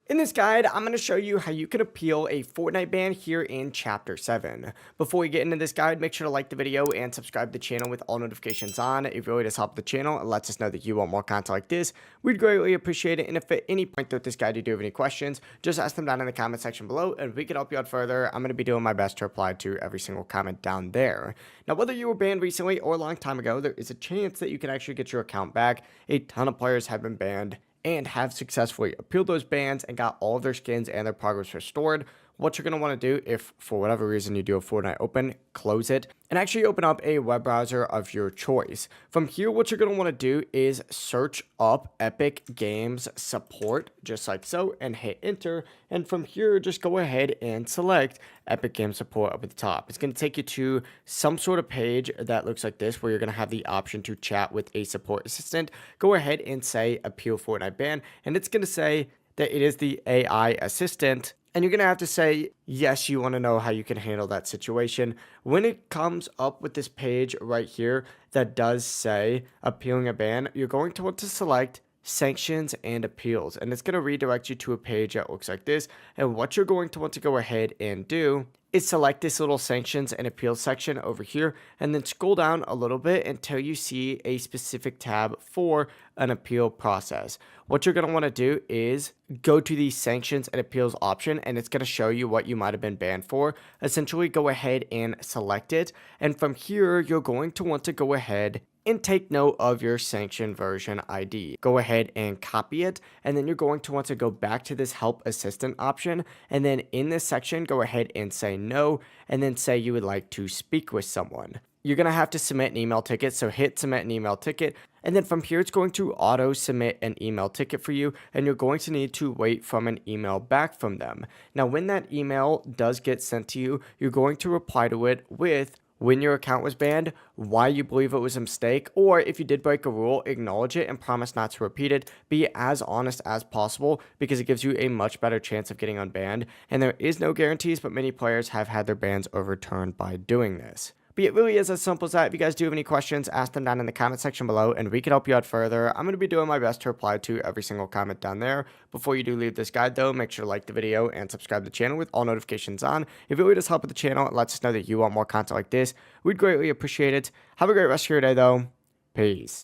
In this guide, I'm going to show you how you can appeal a Fortnite ban here in Chapter 7. Before we get into this guide, make sure to like the video and subscribe to the channel with all notifications on. It really does help the channel and lets us know that you want more content like this. We'd greatly appreciate it, and if at any point throughout this guide you do have any questions, just ask them down in the comment section below, and we can help you out further. I'm going to be doing my best to reply to every single comment down there. Now, whether you were banned recently or a long time ago, there is a chance that you can actually get your account back. A ton of players have been banned and have successfully appealed those bans and got all of their skins and their progress restored. What you're going to want to do, if for whatever reason you do a Fortnite open, close it and actually open up a web browser of your choice. From here, what you're going to want to do is search up Epic Games Support, just like so, and hit enter. And from here, just go ahead and select Epic Games Support up at the top. It's going to take you to some sort of page that looks like this, where you're going to have the option to chat with a support assistant. Go ahead and say appeal Fortnite ban, and it's going to say that it is the AI assistant. And you're going to have to say, yes, you want to know how you can handle that situation. When it comes up with this page right here that does say appealing a ban, you're going to want to select sanctions and appeals. And it's going to redirect you to a page that looks like this. And what you're going to want to go ahead and do is select this little sanctions and appeals section over here, and then scroll down a little bit until you see a specific tab for an appeal process. What you're going to want to do is go to the sanctions and appeals option, and it's going to show you what you might have been banned for. Essentially, go ahead and select it, and from here you're going to want to go ahead and take note of your sanction version ID. Go ahead and copy it, and then you're going to want to go back to this help assistant option, and then in this section go ahead and say no, and then say you would like to speak with someone. You're going to have to submit an email ticket, so hit submit an email ticket, and then from here it's going to auto submit an email ticket for you, and you're going to need to wait from an email back from them. Now when that email does get sent to you, you're going to reply to it with when your account was banned, why you believe it was a mistake, or if you did break a rule, acknowledge it and promise not to repeat it. Be as honest as possible, because it gives you a much better chance of getting unbanned, and there is no guarantees, but many players have had their bans overturned by doing this. But it really is as simple as that. If you guys do have any questions, ask them down in the comment section below, and we can help you out further. I'm going to be doing my best to reply to every single comment down there. Before you do leave this guide, though, make sure to like the video and subscribe to the channel with all notifications on. It really does help with the channel. It lets us know that you want more content like this. We'd greatly appreciate it. Have a great rest of your day, though. Peace.